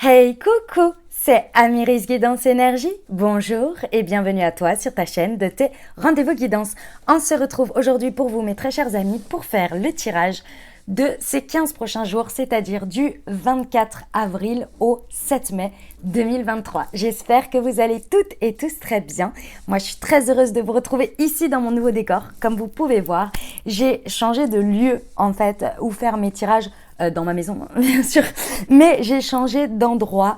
Hey coucou, c'est Amiris Guidance Énergie. Bonjour et bienvenue à toi sur ta chaîne de tes rendez-vous guidance. On se retrouve aujourd'hui pour vous mes très chers amis pour faire le tirage de ces 15 prochains jours, c'est-à-dire du 24 avril au 7 mai 2023. J'espère que vous allez toutes et tous très bien. Moi, je suis très heureuse de vous retrouver ici dans mon nouveau décor. Comme vous pouvez voir, j'ai changé de lieu en fait où faire mes tirages dans ma maison, bien sûr, mais j'ai changé d'endroit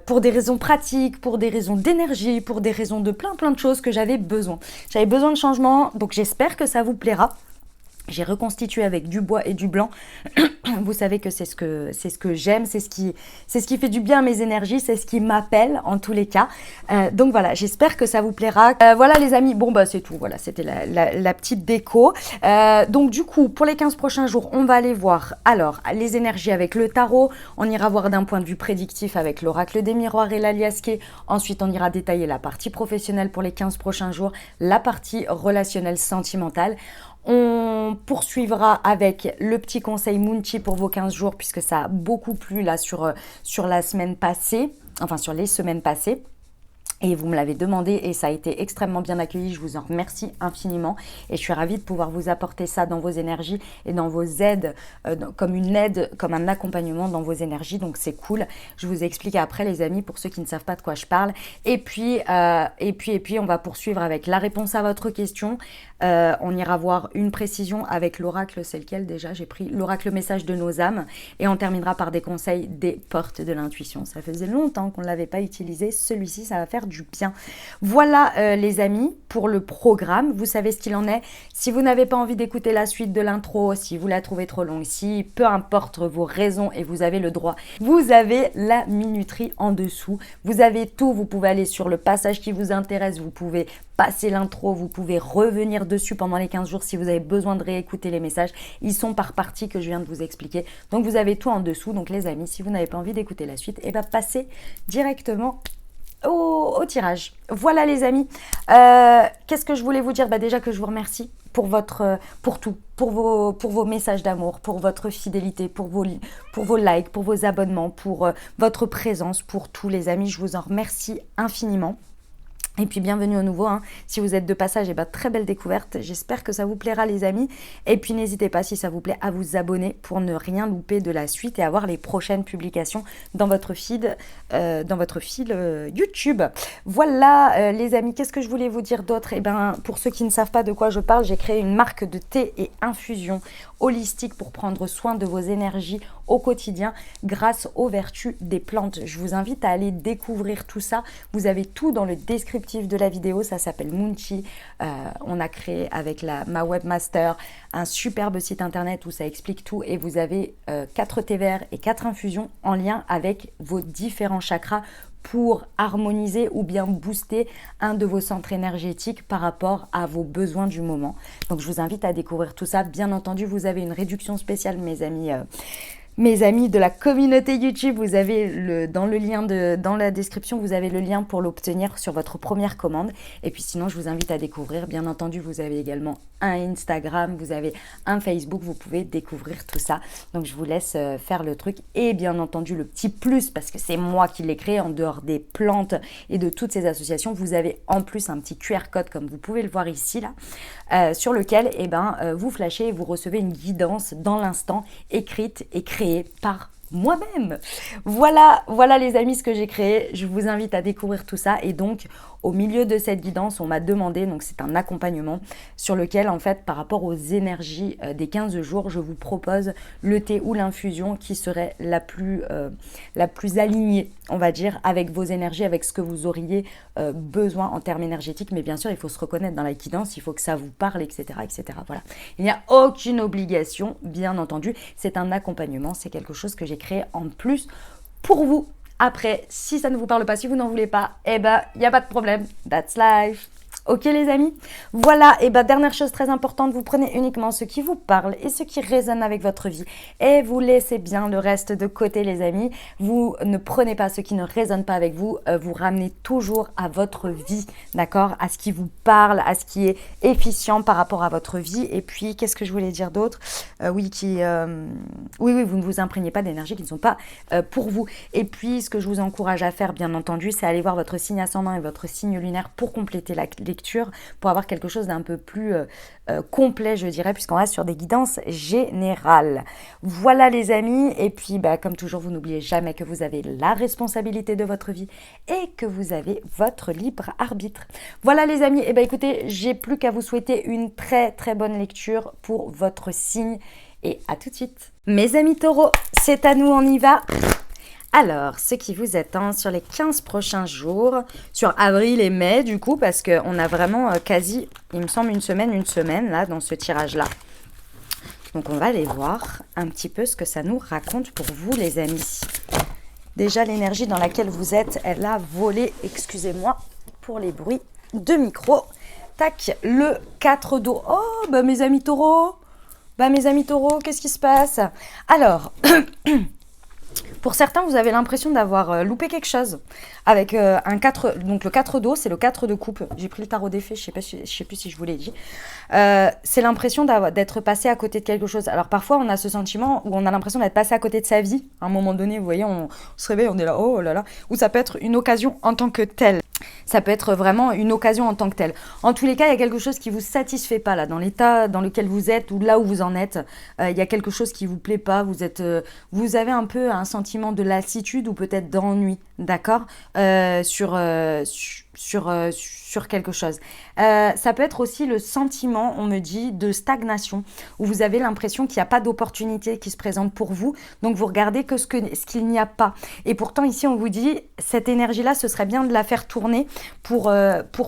pour des raisons pratiques, pour des raisons d'énergie, pour des raisons de plein de choses que j'avais besoin. J'avais besoin de changement, donc j'espère que ça vous plaira. J'ai reconstitué avec du bois et du blanc. Vous savez que c'est ce que j'aime, c'est ce qui fait du bien à mes énergies, c'est ce qui m'appelle en tous les cas. Donc voilà, j'espère que ça vous plaira. Voilà les amis, bon bah c'est tout, voilà, c'était la petite déco. Donc du coup, pour les 15 prochains jours, on va aller voir alors les énergies avec le tarot. On ira voir d'un point de vue prédictif avec l'oracle des miroirs et l'aliasqué. Ensuite, on ira détailler la partie professionnelle pour les 15 prochains jours, la partie relationnelle sentimentale. On poursuivra avec le petit conseil Moonchi pour vos 15 jours puisque ça a beaucoup plu là sur la semaine passée, enfin sur les semaines passées. Et vous me l'avez demandé et ça a été extrêmement bien accueilli. Je vous en remercie infiniment et je suis ravie de pouvoir vous apporter ça dans vos énergies et dans vos aides, comme une aide, comme un accompagnement dans vos énergies. Donc c'est cool. Je vous explique après les amis pour ceux qui ne savent pas de quoi je parle. Et puis on va poursuivre avec la réponse à votre question. On ira voir une précision avec l'oracle, c'est lequel déjà? J'ai pris l'oracle message de nos âmes et on terminera par des conseils des portes de l'intuition. Ça faisait longtemps qu'on ne l'avait pas utilisé. Celui-ci, ça va faire du bien. Voilà les amis pour le programme. Vous savez ce qu'il en est. Si vous n'avez pas envie d'écouter la suite de l'intro, si vous la trouvez trop longue, si peu importe vos raisons et vous avez le droit, vous avez la minuterie en dessous. Vous avez tout. Vous pouvez aller sur le passage qui vous intéresse. Vous pouvez passer l'intro, vous pouvez revenir dessus pendant les 15 jours si vous avez besoin de réécouter les messages. Ils sont par partie que je viens de vous expliquer. Donc vous avez tout en dessous. Donc les amis, si vous n'avez pas envie d'écouter la suite, et bien passez directement au tirage. Voilà les amis. Qu'est-ce que je voulais vous dire? Déjà que je vous remercie pour tout, pour vos messages d'amour, pour votre fidélité, pour vos likes, pour vos abonnements, pour votre présence, pour tous les amis. Je vous en remercie infiniment. Et puis bienvenue au nouveau, hein. Si vous êtes de passage, très belle découverte. J'espère que ça vous plaira les amis. Et puis n'hésitez pas si ça vous plaît à vous abonner pour ne rien louper de la suite et avoir les prochaines publications dans votre feed, YouTube. Voilà les amis, qu'est-ce que je voulais vous dire d'autre? Pour ceux qui ne savent pas de quoi je parle, j'ai créé une marque de thé et infusion holistique pour prendre soin de vos énergies au quotidien grâce aux vertus des plantes. Je vous invite à aller découvrir tout ça. Vous avez tout dans le descriptif de la vidéo. Ça s'appelle Moonchi. On a créé avec ma webmaster un superbe site internet où ça explique tout et vous avez 4 thés verts et 4 infusions en lien avec vos différents chakras pour harmoniser ou bien booster un de vos centres énergétiques par rapport à vos besoins du moment. Donc je vous invite à découvrir tout ça. Bien entendu, vous avez une réduction spéciale, mes amis de la communauté YouTube. Vous avez dans la description, vous avez le lien pour l'obtenir sur votre première commande. Et puis sinon, je vous invite à découvrir. Bien entendu, vous avez également un Instagram, vous avez un Facebook, vous pouvez découvrir tout ça. Donc je vous laisse faire le truc. Et bien entendu, le petit plus, parce que c'est moi qui l'ai créé, en dehors des plantes et de toutes ces associations, vous avez en plus un petit QR code, comme vous pouvez le voir ici, là, sur lequel vous flashez et vous recevez une guidance dans l'instant, écrite et créée par moi-même. Voilà les amis ce que j'ai créé. Je vous invite à découvrir tout ça. Et donc au milieu de cette guidance, on m'a demandé, donc c'est un accompagnement sur lequel en fait par rapport aux énergies des 15 jours, je vous propose le thé ou l'infusion qui serait la plus alignée, on va dire, avec vos énergies, avec ce que vous auriez besoin en termes énergétiques. Mais bien sûr, il faut se reconnaître dans la guidance, il faut que ça vous parle, etc. Voilà. Il n'y a aucune obligation, bien entendu. C'est un accompagnement, c'est quelque chose que j'ai créé en plus pour vous. Après, si ça ne vous parle pas, si vous n'en voulez pas, il n'y a pas de problème. That's life. Ok les amis, voilà, et bien dernière chose très importante, vous prenez uniquement ce qui vous parle et ce qui résonne avec votre vie et vous laissez bien le reste de côté les amis, vous ne prenez pas ce qui ne résonne pas avec vous, vous ramenez toujours à votre vie, d'accord, à ce qui vous parle, à ce qui est efficient par rapport à votre vie. Et puis qu'est-ce que je voulais dire d'autre, oui, oui, vous ne vous imprégnez pas d'énergie qui ne sont pas pour vous. Et puis ce que je vous encourage à faire bien entendu, c'est aller voir votre signe ascendant et votre signe lunaire pour compléter la lecture, pour avoir quelque chose d'un peu plus complet, je dirais, puisqu'on reste sur des guidances générales. Voilà les amis, et puis comme toujours, vous n'oubliez jamais que vous avez la responsabilité de votre vie et que vous avez votre libre arbitre. Voilà les amis, et écoutez, j'ai plus qu'à vous souhaiter une très très bonne lecture pour votre signe, et à tout de suite. Mes amis taureaux, c'est à nous, on y va. Alors, ce qui vous attend sur les 15 prochains jours, sur avril et mai du coup, parce qu'on a vraiment quasi, il me semble, une semaine là, dans ce tirage-là. Donc, on va aller voir un petit peu ce que ça nous raconte pour vous, les amis. Déjà, l'énergie dans laquelle vous êtes, elle a volé, excusez-moi pour les bruits de micro. Tac, le 4 d'eau. Oh, mes amis taureaux, qu'est-ce qui se passe? Alors... Pour certains, vous avez l'impression d'avoir loupé quelque chose avec un 4, donc le 4 d'eau, c'est le 4 de coupe. J'ai pris le tarot des fées, je sais plus si je vous l'ai dit. C'est l'impression d'être passé à côté de quelque chose. Alors parfois, on a ce sentiment où on a l'impression d'être passé à côté de sa vie. À un moment donné, vous voyez, on se réveille, on est là, oh là là. Ou ça peut être une occasion en tant que telle. Ça peut être vraiment une occasion en tant que telle. En tous les cas, il y a quelque chose qui ne vous satisfait pas là, dans l'état dans lequel vous êtes ou là où vous en êtes. Il y a quelque chose qui ne vous plaît pas. Vous avez un peu un sentiment de lassitude ou peut-être d'ennui, d'accord, sur quelque chose. Ça peut être aussi le sentiment, on me dit, de stagnation, où vous avez l'impression qu'il n'y a pas d'opportunité qui se présente pour vous, donc vous regardez que ce qu'il n'y a pas. Et pourtant, ici, on vous dit, cette énergie-là, ce serait bien de la faire tourner pour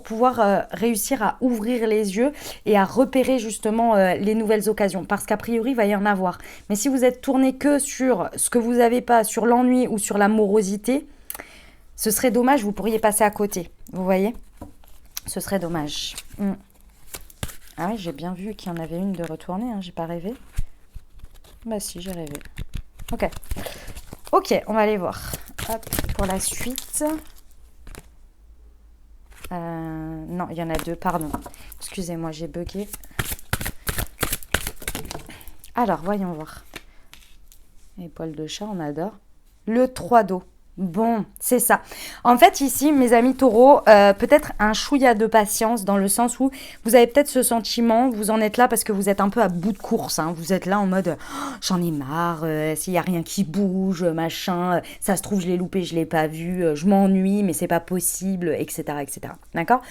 pouvoir réussir à ouvrir les yeux et à repérer justement les nouvelles occasions, parce qu'a priori, il va y en avoir. Mais si vous êtes tourné que sur ce que vous n'avez pas, sur l'ennui ou sur la morosité, ce serait dommage, vous pourriez passer à côté, vous voyez ? Ce serait dommage. Ah oui, j'ai bien vu qu'il y en avait une de retournée, hein, j'ai pas rêvé. Bah si, j'ai rêvé. Ok, on va aller voir. Hop, pour la suite. Non, il y en a deux, pardon. Excusez-moi, j'ai bugué. Alors, voyons voir. Les poils de chat, on adore. Le 3 d'eau. Bon, c'est ça. En fait, ici, mes amis taureaux, peut-être un chouïa de patience dans le sens où vous avez peut-être ce sentiment, vous en êtes là parce que vous êtes un peu à bout de course. Hein. Vous êtes là en mode oh, j'en ai marre, s'il n'y a rien qui bouge, machin, ça se trouve, je l'ai loupé, je ne l'ai pas vu, je m'ennuie, mais c'est pas possible, etc. etc. D'accord?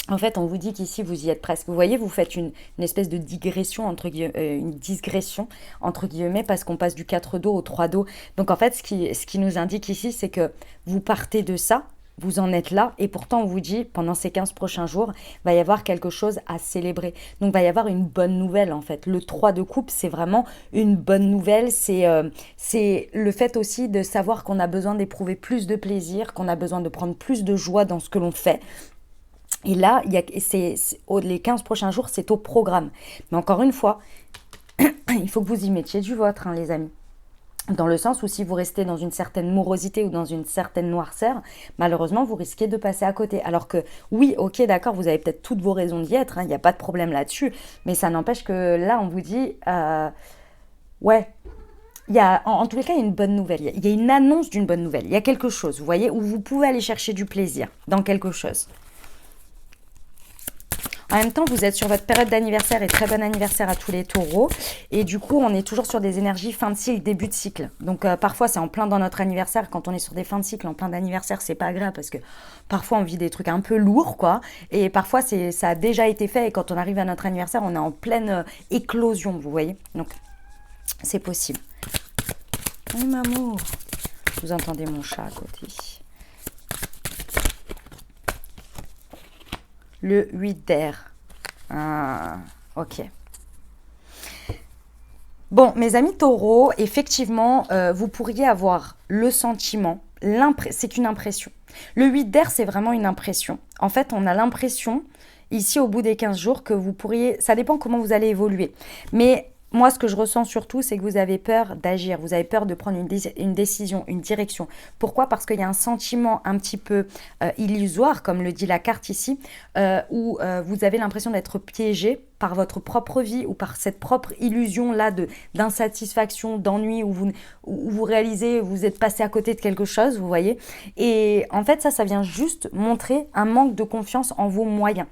En fait, on vous dit qu'ici, vous y êtes presque. Vous voyez, vous faites une espèce de digression, une digression, entre guillemets, parce qu'on passe du 4 d'eau au 3 d'eau. Donc, en fait, ce qui nous indique ici, c'est que vous partez de ça, vous en êtes là, et pourtant, on vous dit, pendant ces 15 prochains jours, il va y avoir quelque chose à célébrer. Donc, il va y avoir une bonne nouvelle, en fait. Le 3 de coupe, c'est vraiment une bonne nouvelle. C'est le fait aussi de savoir qu'on a besoin d'éprouver plus de plaisir, qu'on a besoin de prendre plus de joie dans ce que l'on fait. Et là, les 15 prochains jours, c'est au programme. Mais encore une fois, il faut que vous y mettiez du vôtre, hein, les amis. Dans le sens où si vous restez dans une certaine morosité ou dans une certaine noirceur, malheureusement, vous risquez de passer à côté. Alors que, oui, ok, d'accord, vous avez peut-être toutes vos raisons d'y être, il n'y a pas de problème là-dessus. Mais ça n'empêche que là, on vous dit, ouais, en tous les cas, il y a une bonne nouvelle. Il y a une annonce d'une bonne nouvelle. Il y a quelque chose, vous voyez, où vous pouvez aller chercher du plaisir dans quelque chose. En même temps, vous êtes sur votre période d'anniversaire et très bon anniversaire à tous les taureaux. Et du coup, on est toujours sur des énergies fin de cycle, début de cycle. Donc, parfois, c'est en plein dans notre anniversaire. Quand on est sur des fins de cycle, en plein d'anniversaire, c'est pas agréable parce que parfois, on vit des trucs un peu lourds, quoi. Et parfois, ça a déjà été fait. Et quand on arrive à notre anniversaire, on est en pleine éclosion, vous voyez. Donc, c'est possible. Oui, maman. Vous entendez mon chat à côté. Le 8 d'air. Ah, ok. Bon, mes amis taureaux, effectivement, vous pourriez avoir le sentiment, c'est qu'une impression. Le 8 d'air, c'est vraiment une impression. En fait, on a l'impression, ici, au bout des 15 jours, que vous pourriez... Ça dépend comment vous allez évoluer. Mais moi, ce que je ressens surtout, c'est que vous avez peur d'agir. Vous avez peur de prendre une décision, une direction. Pourquoi? Parce qu'il y a un sentiment un petit peu illusoire, comme le dit la carte ici, où vous avez l'impression d'être piégé par votre propre vie ou par cette propre illusion-là d'insatisfaction, d'ennui, où vous réalisez, vous êtes passé à côté de quelque chose, vous voyez. Et en fait, ça vient juste montrer un manque de confiance en vos moyens.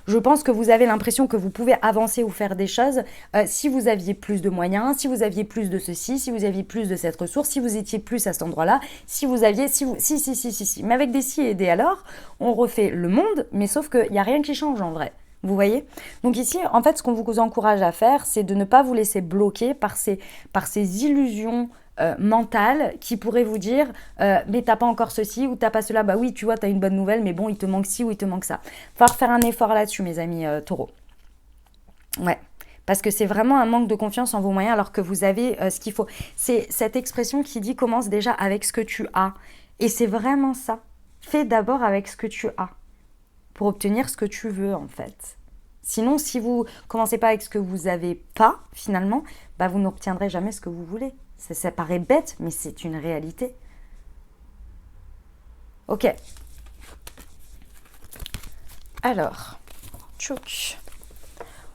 Je pense que vous avez l'impression que vous pouvez avancer ou faire des choses si vous aviez plus de moyens, si vous aviez plus de ceci, si vous aviez plus de cette ressource, si vous étiez plus à cet endroit-là, si vous aviez... Si. Mais avec des si et des alors, on refait le monde, mais sauf qu'il n'y a rien qui change en vrai. Vous voyez? Donc ici, en fait, ce qu'on vous encourage à faire, c'est de ne pas vous laisser bloquer par ces illusions mentales qui pourraient vous dire mais t'as pas encore ceci ou t'as pas cela, bah oui tu vois t'as une bonne nouvelle mais bon il te manque ci ou il te manque ça. Falloir faire un effort là-dessus mes amis taureaux. Ouais, parce que c'est vraiment un manque de confiance en vos moyens alors que vous avez ce qu'il faut. C'est cette expression qui dit commence déjà avec ce que tu as. Et c'est vraiment ça. Fais d'abord avec ce que tu as pour obtenir ce que tu veux en fait. Sinon, si vous commencez pas avec ce que vous n'avez pas, finalement, bah vous n'obtiendrez jamais ce que vous voulez. Ça paraît bête, mais c'est une réalité. Ok. Alors, tchouk.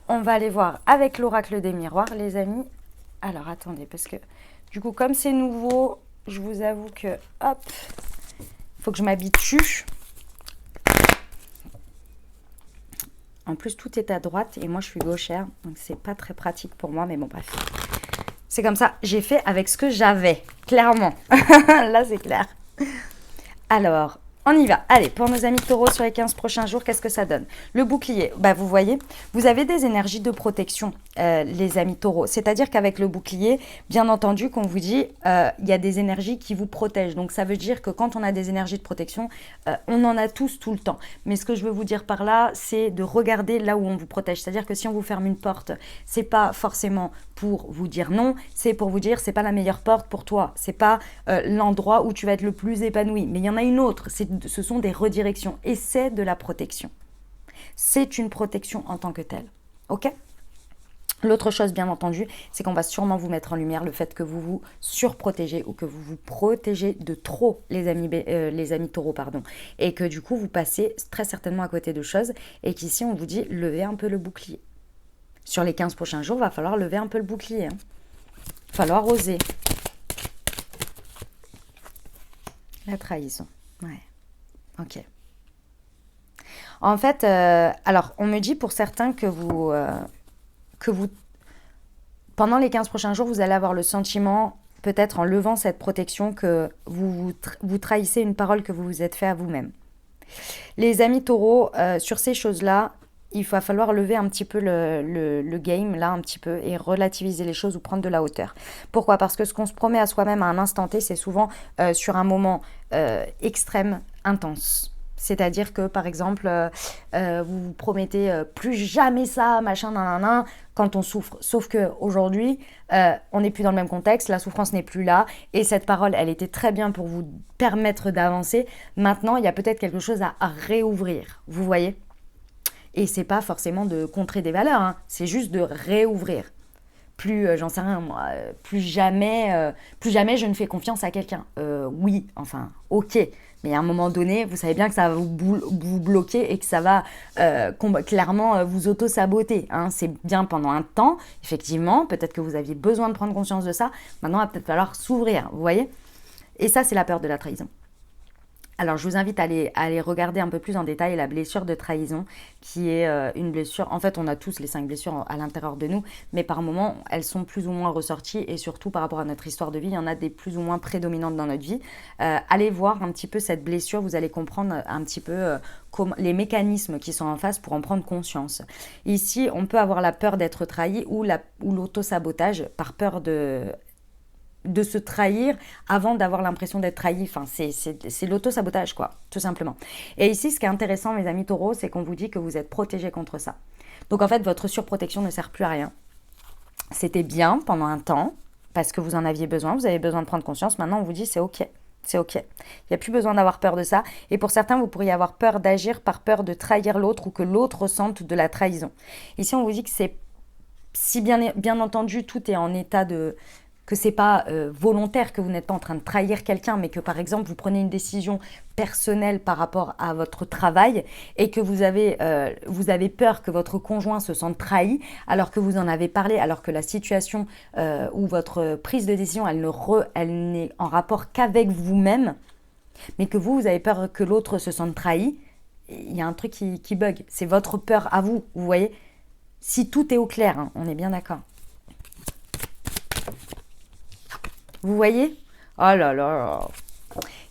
On va aller voir avec l'oracle des miroirs, les amis. Alors, attendez, parce que du coup, comme c'est nouveau, je vous avoue que, hop, il faut que je m'habitue. En plus, tout est à droite et moi, je suis gauchère, donc c'est pas très pratique pour moi, mais bon, bref. C'est comme ça, j'ai fait avec ce que j'avais, clairement. Là, c'est clair. Alors, on y va. Allez, pour nos amis taureaux sur les 15 prochains jours, qu'est-ce que ça donne? Le bouclier, bah, vous voyez, vous avez des énergies de protection, les amis taureaux. C'est-à-dire qu'avec le bouclier, bien entendu, qu'on vous dit, il y a des énergies qui vous protègent. Donc, ça veut dire que quand on a des énergies de protection, on en a tous tout le temps. Mais ce que je veux vous dire par là, c'est de regarder là où on vous protège. C'est-à-dire que si on vous ferme une porte, c'est pas forcément pour vous dire non, c'est pour vous dire c'est pas la meilleure porte pour toi, c'est pas l'endroit où tu vas être le plus épanoui, mais il y en a une autre, ce sont des redirections et c'est de la protection. C'est une protection en tant que telle, ok? L'autre chose, bien entendu, c'est qu'on va sûrement vous mettre en lumière le fait que vous vous surprotégez ou que vous vous protégez de trop, les amis taureaux, pardon, et que du coup, vous passez très certainement à côté de choses et qu'ici, on vous dit levez un peu le bouclier. Sur les 15 prochains jours, il va falloir lever un peu le bouclier. Il va falloir oser. La trahison. Ouais. Ok. En fait, alors, on me dit pour certains que vous, pendant les 15 prochains jours, vous allez avoir le sentiment, peut-être en levant cette protection, que vous trahissez une parole que vous vous êtes fait à vous-même. Les amis taureaux, sur ces choses-là, il va falloir lever un petit peu le game, là, un petit peu, et relativiser les choses ou prendre de la hauteur. Pourquoi? Parce que ce qu'on se promet à soi-même à un instant T, c'est souvent sur un moment extrême, intense. C'est-à-dire que, par exemple, vous vous promettez plus jamais ça, machin, nanana, quand on souffre. Sauf qu'aujourd'hui, on n'est plus dans le même contexte, la souffrance n'est plus là, et cette parole, elle était très bien pour vous permettre d'avancer. Maintenant, il y a peut-être quelque chose à réouvrir, vous voyez? Et c'est pas forcément de contrer des valeurs, hein, c'est juste de réouvrir. Plus, j'en sais rien moi, plus jamais je ne fais confiance à quelqu'un. Oui, enfin, ok. Mais à un moment donné, vous savez bien que ça va vous bloquer et que ça va clairement vous auto-saboter. Hein. C'est bien pendant un temps, effectivement. Peut-être que vous aviez besoin de prendre conscience de ça. Maintenant, il va peut-être falloir s'ouvrir, vous voyez? Et ça, c'est la peur de la trahison. Alors, je vous invite à aller regarder un peu plus en détail la blessure de trahison, qui est une blessure... En fait, on a tous les 5 blessures à l'intérieur de nous, mais par moments, elles sont plus ou moins ressorties, et surtout par rapport à notre histoire de vie, il y en a des plus ou moins prédominantes dans notre vie. Allez voir un petit peu cette blessure, vous allez comprendre un petit peu les mécanismes qui sont en face pour en prendre conscience. Ici, on peut avoir la peur d'être trahi ou l'auto-sabotage par peur de se trahir avant d'avoir l'impression d'être trahi. Enfin, c'est l'auto-sabotage, quoi, tout simplement. Et ici, ce qui est intéressant, mes amis taureaux, c'est qu'on vous dit que vous êtes protégés contre ça. Donc, en fait, votre surprotection ne sert plus à rien. C'était bien pendant un temps, parce que vous en aviez besoin, vous avez besoin de prendre conscience. Maintenant, on vous dit, c'est OK. C'est OK. Il n'y a plus besoin d'avoir peur de ça. Et pour certains, vous pourriez avoir peur d'agir par peur de trahir l'autre ou que l'autre ressente de la trahison. Ici, on vous dit que c'est, si bien entendu, tout est en état de... que c'est pas volontaire, que vous n'êtes pas en train de trahir quelqu'un, mais que par exemple, vous prenez une décision personnelle par rapport à votre travail et que vous avez peur que votre conjoint se sente trahi, alors que vous en avez parlé, alors que la situation ou votre prise de décision, elle n'est en rapport qu'avec vous-même, mais que vous avez peur que l'autre se sente trahi, il y a un truc qui bug. C'est votre peur à vous, vous voyez. Si tout est au clair, hein, on est bien d'accord. Vous voyez? Oh là là.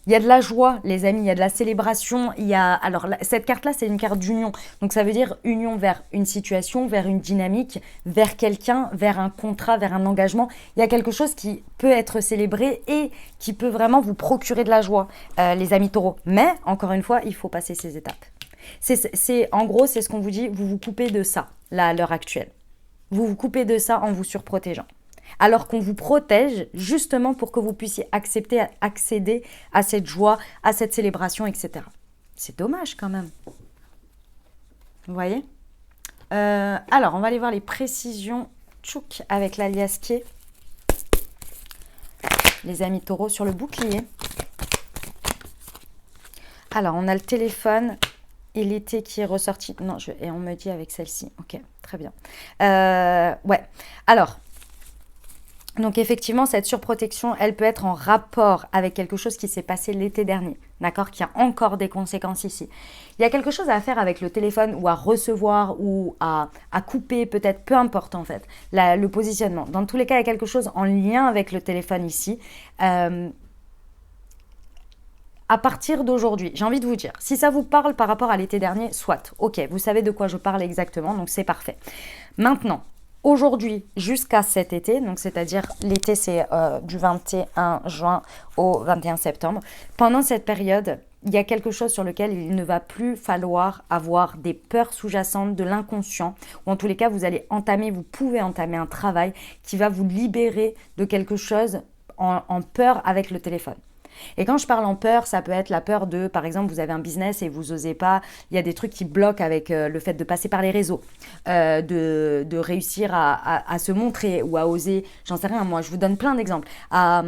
Il y a de la joie, les amis, il y a de la célébration. Alors, cette carte-là, c'est une carte d'union. Donc, ça veut dire union vers une situation, vers une dynamique, vers quelqu'un, vers un contrat, vers un engagement. Il y a quelque chose qui peut être célébré et qui peut vraiment vous procurer de la joie, les amis taureaux. Mais, encore une fois, il faut passer ces étapes. En gros, c'est ce qu'on vous dit, vous vous coupez de ça, là, à l'heure actuelle. Vous vous coupez de ça en vous surprotégeant. Alors qu'on vous protège justement pour que vous puissiez accéder à cette joie, à cette célébration, etc. C'est dommage quand même. Vous voyez? Alors, on va aller voir les précisions tchouk avec l'alias qui est. Les amis taureaux sur le bouclier. Alors, on a le téléphone et l'été qui est ressorti. Non, et on me dit avec celle-ci. Ok, très bien. Ouais, alors... Donc effectivement, cette surprotection, elle peut être en rapport avec quelque chose qui s'est passé l'été dernier, d'accord, qui a encore des conséquences ici. Il y a quelque chose à faire avec le téléphone ou à recevoir ou à couper peut-être, peu importe en fait, le positionnement. Dans tous les cas, il y a quelque chose en lien avec le téléphone ici. À partir d'aujourd'hui, j'ai envie de vous dire, si ça vous parle par rapport à l'été dernier, soit, ok, vous savez de quoi je parle exactement, donc c'est parfait. Maintenant, aujourd'hui jusqu'à cet été, donc c'est-à-dire l'été c'est du 21 juin au 21 septembre, pendant cette période, il y a quelque chose sur lequel il ne va plus falloir avoir des peurs sous-jacentes, de l'inconscient, ou en tous les cas vous pouvez entamer un travail qui va vous libérer de quelque chose en peur avec le téléphone. Et quand je parle en peur, ça peut être la peur de, par exemple, vous avez un business et vous osez pas, il y a des trucs qui bloquent avec le fait de passer par les réseaux, de réussir à se montrer ou à oser, j'en sais rien, moi je vous donne plein d'exemples, à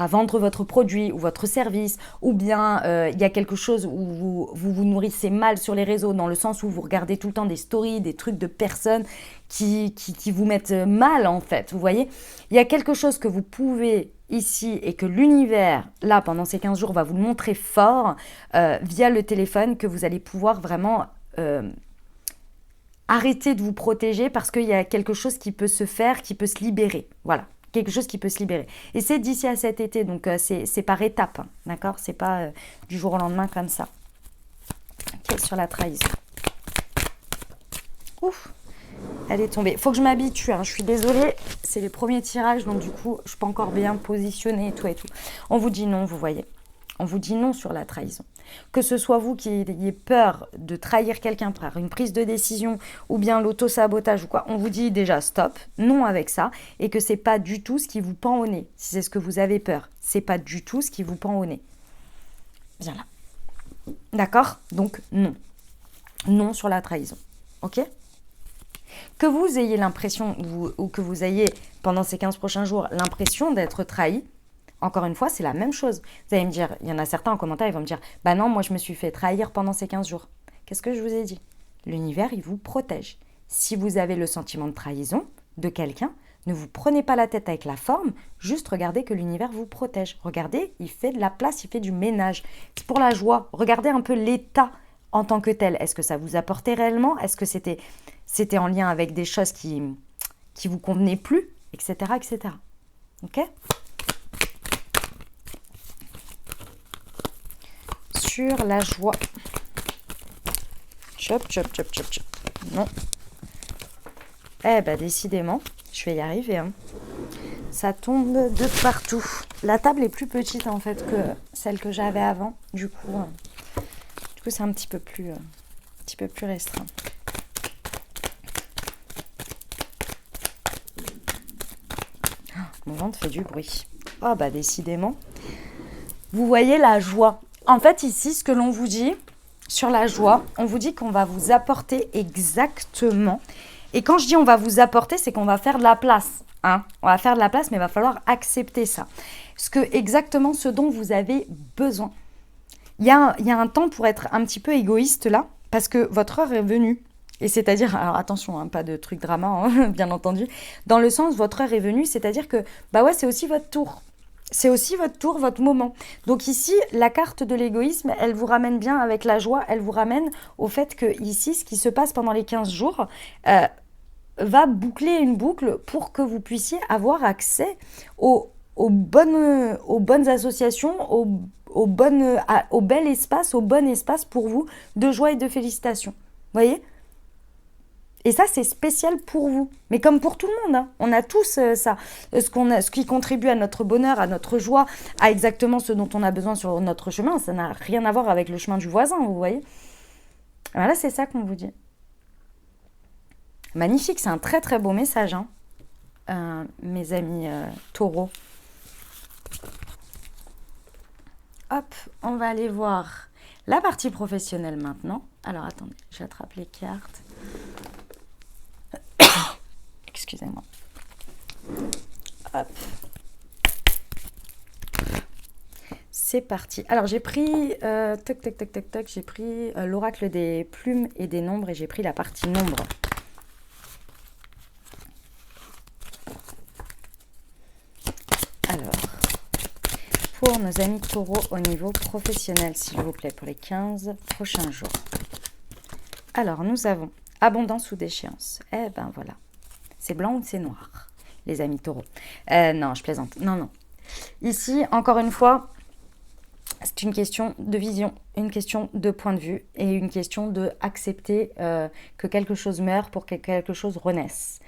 vendre votre produit ou votre service, ou bien il y a quelque chose où vous nourrissez mal sur les réseaux, dans le sens où vous regardez tout le temps des stories, des trucs de personnes qui vous mettent mal en fait, vous voyez. Il y a quelque chose que vous pouvez ici et que l'univers, là, pendant ces 15 jours, va vous le montrer fort via le téléphone, que vous allez pouvoir vraiment arrêter de vous protéger parce qu'il y a quelque chose qui peut se faire, qui peut se libérer. Voilà, quelque chose qui peut se libérer. Et c'est d'ici à cet été, donc c'est par étapes, hein, d'accord? C'est pas du jour au lendemain comme ça. Ok, sur la trahison. Ouf! Elle est tombée. Faut que je m'habitue, hein. Je suis désolée. C'est les premiers tirages, donc du coup, je ne suis pas encore bien positionnée et tout et tout. On vous dit non, vous voyez. On vous dit non sur la trahison. Que ce soit vous qui ayez peur de trahir quelqu'un par une prise de décision ou bien l'auto-sabotage ou quoi, on vous dit déjà stop, non avec ça, et que c'est pas du tout ce qui vous pend au nez. Si c'est ce que vous avez peur, c'est pas du tout ce qui vous pend au nez. Viens là. D'accord? Donc non. Non sur la trahison. Ok? Que vous ayez l'impression, ou que vous ayez, pendant ces 15 prochains jours, l'impression d'être trahi, encore une fois, c'est la même chose. Vous allez me dire, il y en a certains en commentaire, ils vont me dire, bah non, moi je me suis fait trahir pendant ces 15 jours. Qu'est-ce que je vous ai dit? L'univers, il vous protège. Si vous avez le sentiment de trahison de quelqu'un, ne vous prenez pas la tête avec la forme, juste regardez que l'univers vous protège. Regardez, il fait de la place, il fait du ménage. C'est pour la joie. Regardez un peu l'état en tant que tel. Est-ce que ça vous apportait réellement? Est-ce que c'était en lien avec des choses qui vous convenaient plus, etc., etc. Ok? Sur la joie. Chop, chop, chop, chop, chop. Non. Eh ben, décidément, je vais y arriver. Hein. Ça tombe de partout. La table est plus petite, en fait, que celle que j'avais avant. Du coup, c'est un petit peu plus restreint. Mon ventre fait du bruit. Oh bah décidément. Vous voyez la joie. En fait, ici, ce que l'on vous dit sur la joie, on vous dit qu'on va vous apporter exactement. Et quand je dis on va vous apporter, c'est qu'on va faire de la place. Hein. On va faire de la place, mais il va falloir accepter ça. Exactement ce dont vous avez besoin. Il y a un temps pour être un petit peu égoïste là, parce que votre heure est venue. Et c'est-à-dire, alors attention, hein, pas de truc drama, hein, bien entendu, dans le sens, votre heure est venue, c'est-à-dire que, bah ouais, c'est aussi votre tour. C'est aussi votre tour, votre moment. Donc ici, la carte de l'égoïsme, elle vous ramène bien avec la joie, elle vous ramène au fait que ici, ce qui se passe pendant les 15 jours va boucler une boucle pour que vous puissiez avoir accès aux bonnes associations, au bel espace, au bon espace pour vous de joie et de félicitations. Vous voyez ? Et ça, c'est spécial pour vous. Mais comme pour tout le monde, hein. On a tous ça. Ce qui contribue à notre bonheur, à notre joie, à exactement ce dont on a besoin sur notre chemin. Ça n'a rien à voir avec le chemin du voisin, vous voyez. Voilà, c'est ça qu'on vous dit. Magnifique, c'est un très très beau message, hein. Mes amis taureaux. Hop, on va aller voir la partie professionnelle maintenant. Alors attendez, j'attrape les cartes. Excusez-moi. Hop. C'est parti. Alors j'ai pris, j'ai pris l'oracle des plumes et des nombres et j'ai pris la partie nombre. Alors, pour nos amis taureaux au niveau professionnel, s'il vous plaît, pour les 15 prochains jours. Alors, nous avons abondance ou déchéance. Eh ben voilà. C'est blanc ou c'est noir, les amis taureaux. Non, je plaisante. Non. Ici, encore une fois, c'est une question de vision, une question de point de vue et une question de accepter que quelque chose meurt pour que quelque chose renaisse.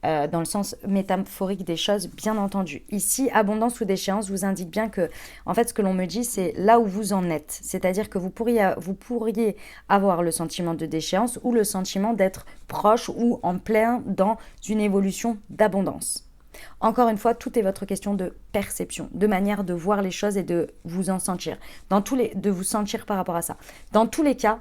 Dans le sens métaphorique des choses, bien entendu. Ici, abondance ou déchéance vous indique bien que, en fait, ce que l'on me dit, c'est là où vous en êtes. C'est-à-dire que vous pourriez avoir le sentiment de déchéance ou le sentiment d'être proche ou en plein dans une évolution d'abondance. Encore une fois, tout est votre question de perception, de manière de voir les choses et de vous en sentir. De vous sentir par rapport à ça. Dans tous les cas,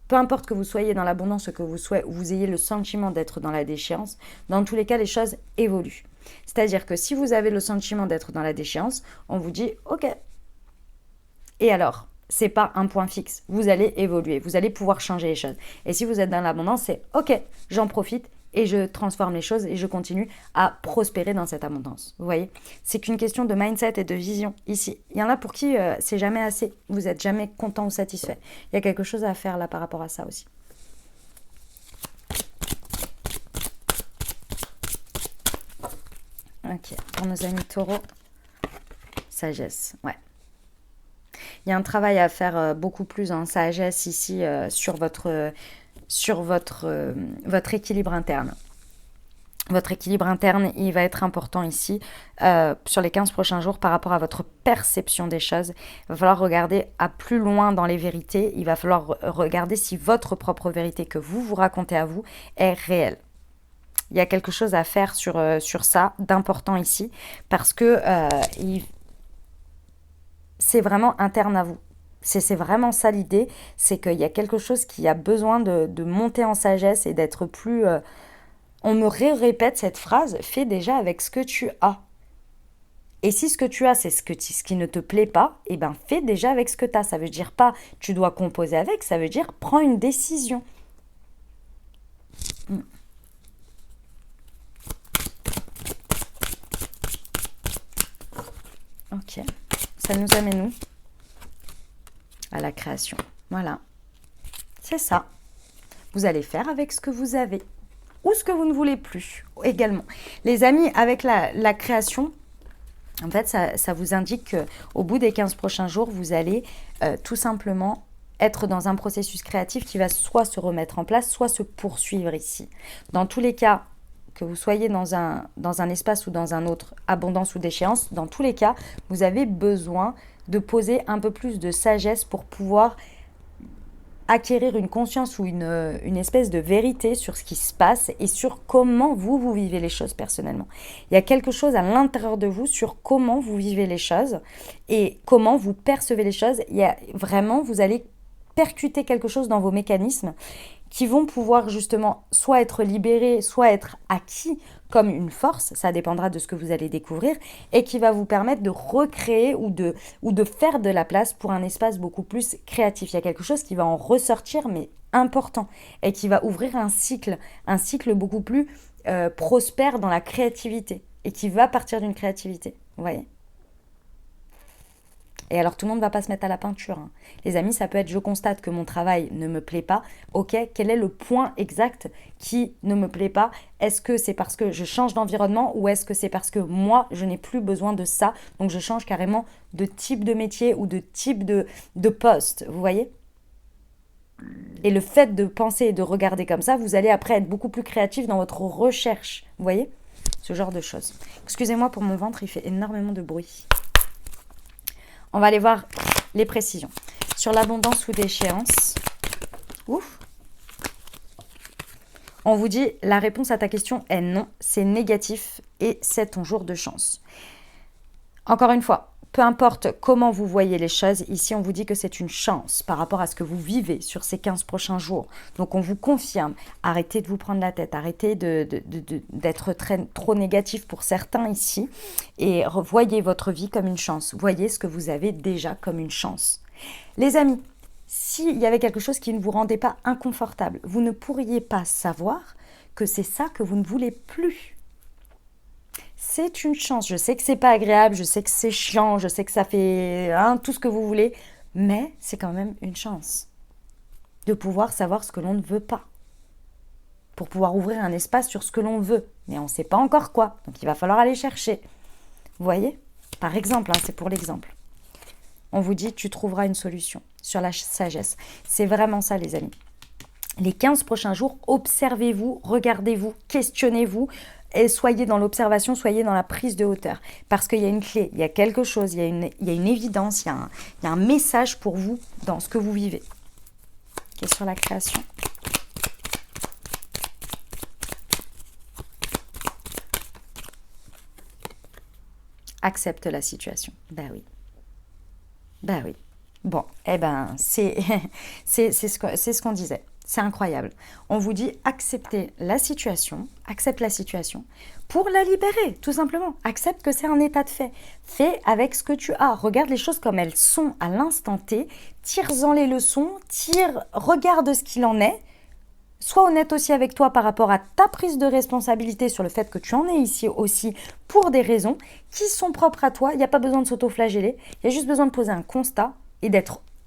peu importe que vous soyez dans l'abondance ou que vous ayez le sentiment d'être dans la déchéance, dans tous les cas, les choses évoluent. C'est-à-dire que si vous avez le sentiment d'être dans la déchéance, on vous dit « Ok ». Et alors, c'est pas un point fixe. Vous allez évoluer, vous allez pouvoir changer les choses. Et si vous êtes dans l'abondance, c'est « Ok, j'en profite ». Et je transforme les choses et je continue à prospérer dans cette abondance. Vous voyez ? C'est qu'une question de mindset et de vision ici. Il y en a pour qui c'est jamais assez. Vous n'êtes jamais content ou satisfait. Il y a quelque chose à faire là par rapport à ça aussi. Ok, pour nos amis taureaux, sagesse, ouais. Il y a un travail à faire beaucoup plus en sagesse ici sur votre équilibre interne. Votre équilibre interne, il va être important ici sur les 15 prochains jours par rapport à votre perception des choses. Il va falloir regarder à plus loin dans les vérités. Il va falloir regarder si votre propre vérité que vous racontez à vous est réelle. Il y a quelque chose à faire sur ça d'important ici parce que c'est vraiment interne à vous. C'est vraiment ça l'idée, c'est qu'il y a quelque chose qui a besoin de monter en sagesse et d'être plus... on me répète cette phrase, fais déjà avec ce que tu as. Et si ce que tu as, c'est ce qui ne te plaît pas, eh ben fais déjà avec ce que tu as. Ça veut dire pas tu dois composer avec, ça veut dire prends une décision. Ok, ça nous amène où ? À la création. Voilà. C'est ça. Vous allez faire avec ce que vous avez. Ou ce que vous ne voulez plus également. Les amis, avec la création, en fait, ça vous indique qu'au bout des 15 prochains jours, vous allez tout simplement être dans un processus créatif qui va soit se remettre en place, soit se poursuivre ici. Dans tous les cas, que vous soyez dans un espace ou dans un autre, abondance ou déchéance, dans tous les cas, vous avez besoin de poser un peu plus de sagesse pour pouvoir acquérir une conscience ou une espèce de vérité sur ce qui se passe et sur comment vous vivez les choses personnellement. Il y a quelque chose à l'intérieur de vous sur comment vous vivez les choses et comment vous percevez les choses. Il y a vraiment, vous allez percuter quelque chose dans vos mécanismes qui vont pouvoir justement soit être libérés, soit être acquis comme une force, ça dépendra de ce que vous allez découvrir, et qui va vous permettre de recréer ou de faire de la place pour un espace beaucoup plus créatif. Il y a quelque chose qui va en ressortir, mais important, et qui va ouvrir un cycle beaucoup plus prospère dans la créativité, et qui va partir d'une créativité, vous voyez ? Et alors tout le monde ne va pas se mettre à la peinture. Hein. Les amis, ça peut être je constate que mon travail ne me plaît pas. Ok, quel est le point exact qui ne me plaît pas? Est-ce que c'est parce que je change d'environnement ou est-ce que c'est parce que moi, je n'ai plus besoin de ça? Donc je change carrément de type de métier ou de type de poste, vous voyez? Et le fait de penser et de regarder comme ça, vous allez après être beaucoup plus créatif dans votre recherche, vous voyez? Ce genre de choses. Excusez-moi pour mon ventre, il fait énormément de bruit. On va aller voir les précisions. Sur l'abondance ou d'échéance, ouf, on vous dit la réponse à ta question est non, c'est négatif et c'est ton jour de chance. Encore une fois, peu importe comment vous voyez les choses, ici on vous dit que c'est une chance par rapport à ce que vous vivez sur ces 15 prochains jours. Donc on vous confirme, arrêtez de vous prendre la tête, arrêtez d'être trop négatif pour certains ici et voyez votre vie comme une chance. Voyez ce que vous avez déjà comme une chance. Les amis, s'il y avait quelque chose qui ne vous rendait pas inconfortable, vous ne pourriez pas savoir que c'est ça que vous ne voulez plus. C'est une chance. Je sais que c'est pas agréable, je sais que c'est chiant, je sais que ça fait tout ce que vous voulez, mais c'est quand même une chance de pouvoir savoir ce que l'on ne veut pas, pour pouvoir ouvrir un espace sur ce que l'on veut, mais on ne sait pas encore quoi, donc il va falloir aller chercher. Vous voyez? Par exemple, c'est pour l'exemple. On vous dit tu trouveras une solution sur la sagesse. C'est vraiment ça les amis. Les 15 prochains jours, observez-vous, regardez-vous, questionnez-vous, et soyez dans l'observation, soyez dans la prise de hauteur. Parce qu'il y a une clé, il y a quelque chose, il y a une évidence, il y a un message pour vous dans ce que vous vivez. Qui est sur la création. Accepte la situation. Ben oui. Ben oui. Bon, c'est ce qu'on disait. C'est incroyable. On vous dit acceptez la situation, accepte la situation pour la libérer, tout simplement. Accepte que c'est un état de fait. Fais avec ce que tu as. Regarde les choses comme elles sont à l'instant T. Tire-en les leçons, regarde ce qu'il en est. Sois honnête aussi avec toi par rapport à ta prise de responsabilité sur le fait que tu en es ici aussi pour des raisons qui sont propres à toi. Il n'y a pas besoin de s'auto-flageller. Il y a juste besoin de poser un constat et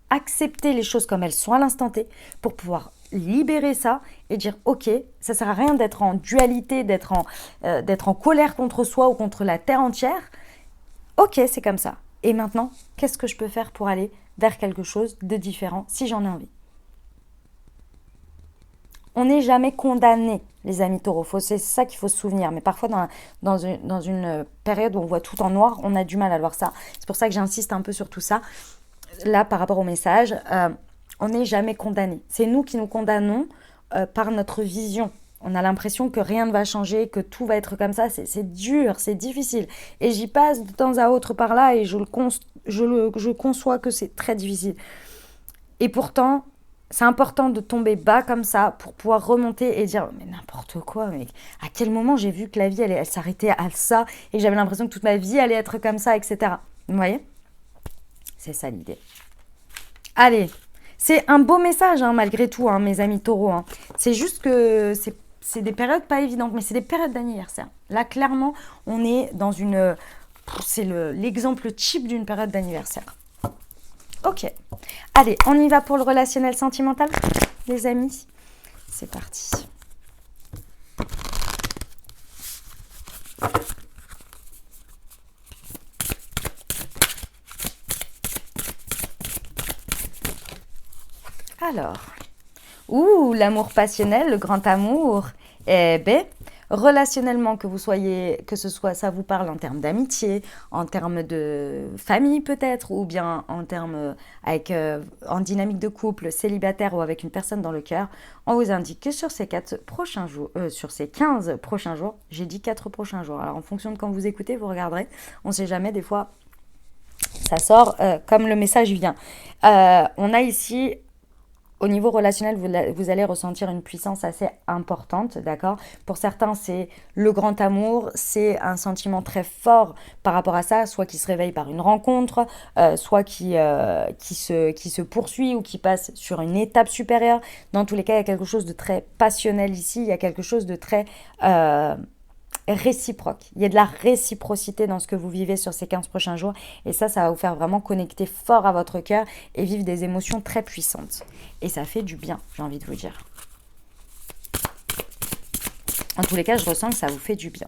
accepter les choses comme elles sont à l'instant T pour pouvoir libérer ça et dire ok, ça sert à rien d'être en dualité, d'être en colère contre soi ou contre la terre entière. Ok, c'est comme ça. Et maintenant, qu'est-ce que je peux faire pour aller vers quelque chose de différent si j'en ai envie? On n'est jamais condamné, les amis taureaux. C'est ça qu'il faut se souvenir. Mais parfois, dans une période où on voit tout en noir, on a du mal à voir ça. C'est pour ça que j'insiste un peu sur tout ça. Là, par rapport au message, on n'est jamais condamné. C'est nous qui nous condamnons par notre vision. On a l'impression que rien ne va changer, que tout va être comme ça. C'est dur, c'est difficile. Et j'y passe de temps à autre par là et je conçois que c'est très difficile. Et pourtant, c'est important de tomber bas comme ça pour pouvoir remonter et dire mais n'importe quoi, mais à quel moment j'ai vu que la vie elle s'arrêtait à ça et que j'avais l'impression que toute ma vie allait être comme ça, etc. Vous voyez? C'est ça l'idée. Allez, c'est un beau message malgré tout, mes amis taureaux. C'est juste que c'est des périodes pas évidentes, mais c'est des périodes d'anniversaire. Là, clairement, on est dans c'est l'exemple type d'une période d'anniversaire. Ok. Allez, on y va pour le relationnel sentimental, les amis. C'est parti. Alors, l'amour passionnel, le grand amour. Eh bien, Relationnellement, que ce soit, ça vous parle en termes d'amitié, en termes de famille peut-être, ou bien en termes en dynamique de couple, célibataire ou avec une personne dans le cœur, on vous indique que sur ces 4 prochains jours, sur ces 15 prochains jours, j'ai dit 4 prochains jours. Alors en fonction de quand vous écoutez, vous regarderez. On ne sait jamais, des fois, ça sort comme le message vient. On a ici, au niveau relationnel, vous allez ressentir une puissance assez importante, d'accord? Pour certains, c'est le grand amour, c'est un sentiment très fort par rapport à ça, soit qui se réveille par une rencontre, soit qui se poursuit ou qui passe sur une étape supérieure. Dans tous les cas, il y a quelque chose de très passionnel ici, il y a quelque chose de très réciproque. Il y a de la réciprocité dans ce que vous vivez sur ces 15 prochains jours. Et ça va vous faire vraiment connecter fort à votre cœur et vivre des émotions très puissantes. Et ça fait du bien, j'ai envie de vous dire. En tous les cas, je ressens que ça vous fait du bien.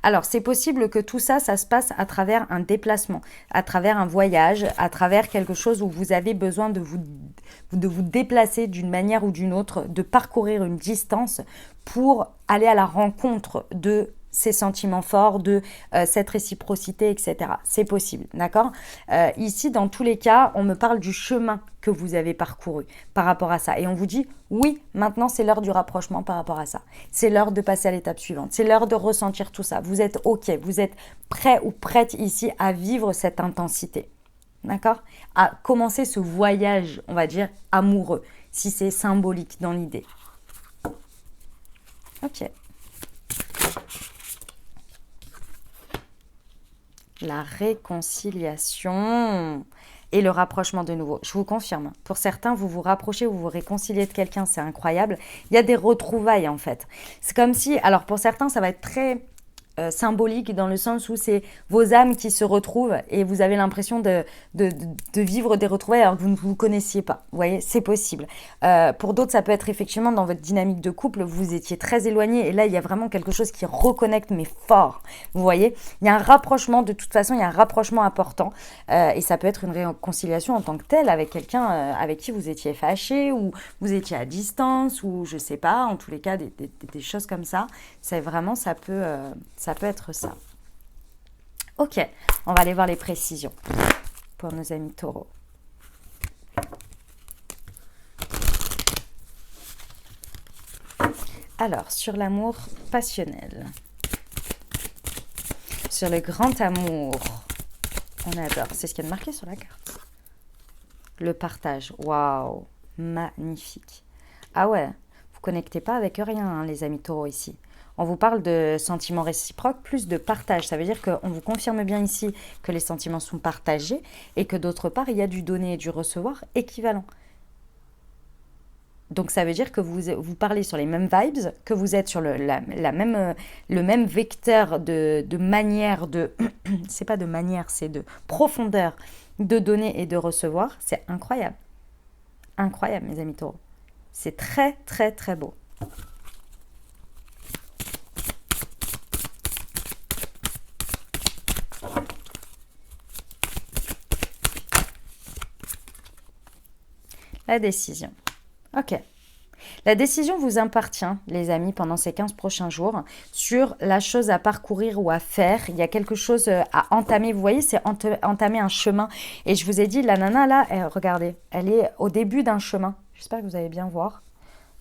Alors, c'est possible que tout ça, ça se passe à travers un déplacement, à travers un voyage, à travers quelque chose où vous avez besoin de vous déplacer d'une manière ou d'une autre, de parcourir une distance pour aller à la rencontre de ces sentiments forts, de cette réciprocité, etc. C'est possible, d'accord? Ici, dans tous les cas, on me parle du chemin que vous avez parcouru par rapport à ça. Et on vous dit, oui, maintenant c'est l'heure du rapprochement par rapport à ça. C'est l'heure de passer à l'étape suivante. C'est l'heure de ressentir tout ça. Vous êtes OK, vous êtes prêt ou prête ici à vivre cette intensité. D'accord? À commencer ce voyage, on va dire, amoureux, si c'est symbolique dans l'idée. OK. La réconciliation et le rapprochement de nouveau. Je vous confirme, pour certains, vous vous rapprochez, vous vous réconciliez de quelqu'un, c'est incroyable. Il y a des retrouvailles en fait. C'est comme si, alors pour certains, ça va être très symbolique dans le sens où c'est vos âmes qui se retrouvent et vous avez l'impression de vivre des retrouvailles alors que vous ne vous connaissiez pas. Vous voyez, c'est possible. Pour d'autres, ça peut être effectivement dans votre dynamique de couple, vous étiez très éloignés et là, il y a vraiment quelque chose qui reconnecte mais fort. Vous voyez, il y a un rapprochement, de toute façon, il y a un rapprochement important et ça peut être une réconciliation en tant que telle avec quelqu'un avec qui vous étiez fâché ou vous étiez à distance ou je sais pas, en tous les cas, des choses comme ça. C'est vraiment, ça peut être ça. Ok, on va aller voir les précisions pour nos amis taureaux. Alors, sur l'amour passionnel, sur le grand amour, on adore, c'est ce qu'il y a de marqué sur la carte. Le partage, waouh, magnifique. Ah ouais, vous connectez pas avec rien, hein, les amis taureaux ici. On vous parle de sentiments réciproques plus de partage. Ça veut dire qu'on vous confirme bien ici que les sentiments sont partagés et que d'autre part, il y a du donner et du recevoir équivalent. Donc ça veut dire que vous parlez sur les mêmes vibes, que vous êtes sur le même vecteur de manière de... c'est pas de manière, c'est de profondeur de donner et de recevoir. C'est incroyable. Incroyable, mes amis taureaux. C'est très, très, très beau. La décision. Ok. La décision vous appartient, les amis, pendant ces 15 prochains jours, sur la chose à parcourir ou à faire. Il y a quelque chose à entamer. Vous voyez, c'est entamer un chemin. Et je vous ai dit, la nana, là, regardez, elle est au début d'un chemin. J'espère que vous allez bien voir.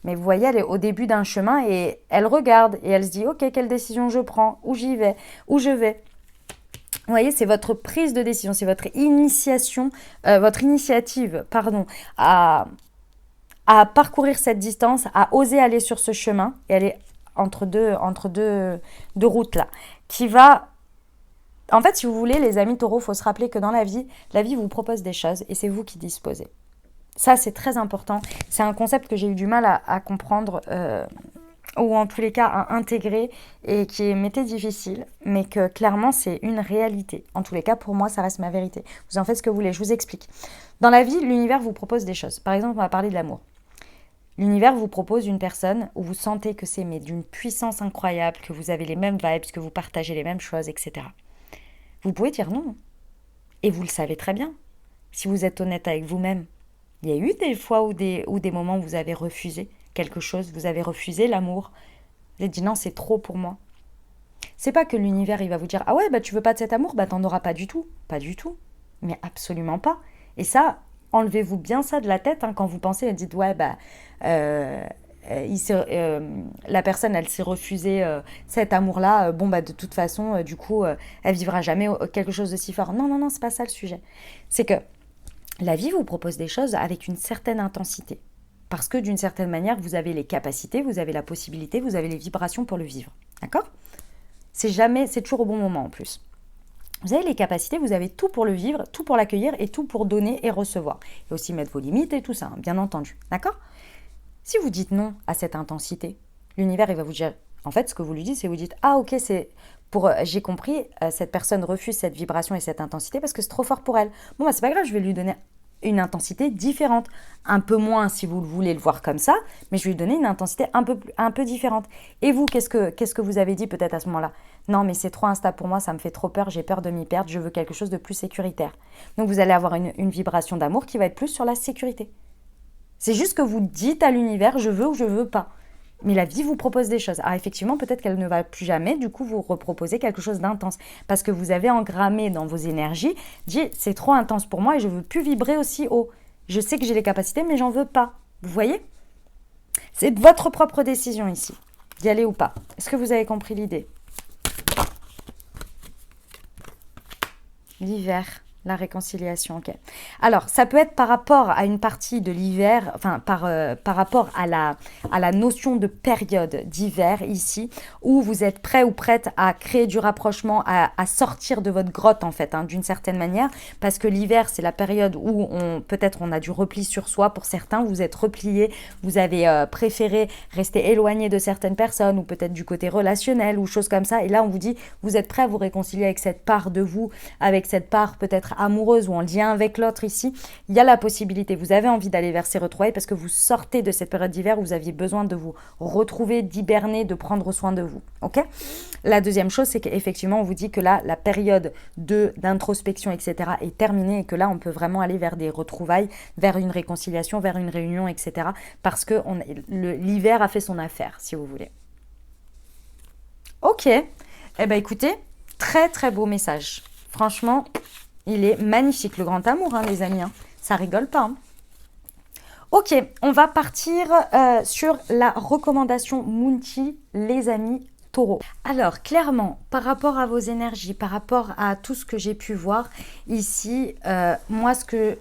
Mais vous voyez, elle est au début d'un chemin et elle regarde et elle se dit, ok, quelle décision je prends, où j'y vais, où je vais. Vous voyez, c'est votre prise de décision, c'est votre initiative, à parcourir cette distance, à oser aller sur ce chemin et aller entre deux routes là, qui va... En fait, si vous voulez, les amis taureaux, il faut se rappeler que dans la vie vous propose des choses et c'est vous qui disposez. Ça, c'est très important. C'est un concept que j'ai eu du mal à comprendre ou en tous les cas à intégrer et qui m'était difficile, mais que clairement c'est une réalité. En tous les cas, pour moi, ça reste ma vérité. Vous en faites ce que vous voulez, je vous explique. Dans la vie, l'univers vous propose des choses. Par exemple, on va parler de l'amour. L'univers vous propose une personne où vous sentez que c'est d'une puissance incroyable, que vous avez les mêmes vibes, que vous partagez les mêmes choses, etc. Vous pouvez dire non. Et vous le savez très bien. Si vous êtes honnête avec vous-même, il y a eu des fois ou des moments où vous avez refusé quelque chose, vous avez refusé l'amour, vous avez dit non, c'est trop pour moi. C'est pas que l'univers il va vous dire ah ouais bah tu veux pas de cet amour, bah t'en auras pas du tout, mais absolument pas. Et ça, enlevez-vous bien ça de la tête quand vous pensez et dites ouais bah euh, la personne elle s'est refusée cet amour-là, bon bah de toute façon du coup elle vivra jamais quelque chose de si fort. Non non non, c'est pas ça le sujet. C'est que la vie vous propose des choses avec une certaine intensité. Parce que d'une certaine manière, vous avez les capacités, vous avez la possibilité, vous avez les vibrations pour le vivre. D'accord ? C'est toujours au bon moment en plus. Vous avez les capacités, vous avez tout pour le vivre, tout pour l'accueillir et tout pour donner et recevoir. Et aussi mettre vos limites et tout ça, bien entendu. D'accord ? Si vous dites non à cette intensité, l'univers il va vous dire, en fait ce que vous lui dites, c'est vous dites, ah ok, c'est pour, j'ai compris, cette personne refuse cette vibration et cette intensité parce que c'est trop fort pour elle. Bon bah c'est pas grave, je vais lui donner une intensité différente, un peu moins si vous voulez le voir comme ça, mais je vais lui donner une intensité un peu différente. Et vous, qu'est-ce que vous avez dit peut-être à ce moment-là ? Non, mais c'est trop instable pour moi, ça me fait trop peur, j'ai peur de m'y perdre, je veux quelque chose de plus sécuritaire. Donc vous allez avoir une vibration d'amour qui va être plus sur la sécurité. C'est juste que vous dites à l'univers, je veux ou je veux pas. Mais la vie vous propose des choses. Ah, effectivement, peut-être qu'elle ne va plus jamais, du coup, vous reproposez quelque chose d'intense. Parce que vous avez engrammé dans vos énergies, dit, c'est trop intense pour moi et je ne veux plus vibrer aussi haut. Je sais que j'ai les capacités, mais j'en veux pas. Vous voyez ? C'est votre propre décision ici, d'y aller ou pas. Est-ce que vous avez compris l'idée ? L'hiver. La réconciliation, ok. Alors, ça peut être par rapport à une partie de l'hiver, enfin, par rapport à la notion de période d'hiver ici, où vous êtes prêt ou prête à créer du rapprochement, à sortir de votre grotte, en fait, d'une certaine manière, parce que l'hiver, c'est la période où peut-être on a du repli sur soi. Pour certains, vous êtes replié, vous avez préféré rester éloigné de certaines personnes, ou peut-être du côté relationnel, ou choses comme ça. Et là, on vous dit, vous êtes prêt à vous réconcilier avec cette part de vous, avec cette part peut-être amoureuse ou en lien avec l'autre ici, il y a la possibilité, vous avez envie d'aller vers ces retrouvailles parce que vous sortez de cette période d'hiver où vous aviez besoin de vous retrouver, d'hiberner, de prendre soin de vous. Ok ? La deuxième chose, c'est qu'effectivement, on vous dit que là, la période d'introspection, etc. est terminée et que là, on peut vraiment aller vers des retrouvailles, vers une réconciliation, vers une réunion, etc. Parce que l'hiver a fait son affaire, si vous voulez. Ok. Eh bien, écoutez, très, très beau message. Franchement, il est magnifique, le grand amour, les amis. Ça rigole pas. Ok, on va partir sur la recommandation Mounti, les amis taureaux. Alors, clairement, par rapport à vos énergies, par rapport à tout ce que j'ai pu voir ici, moi, ce que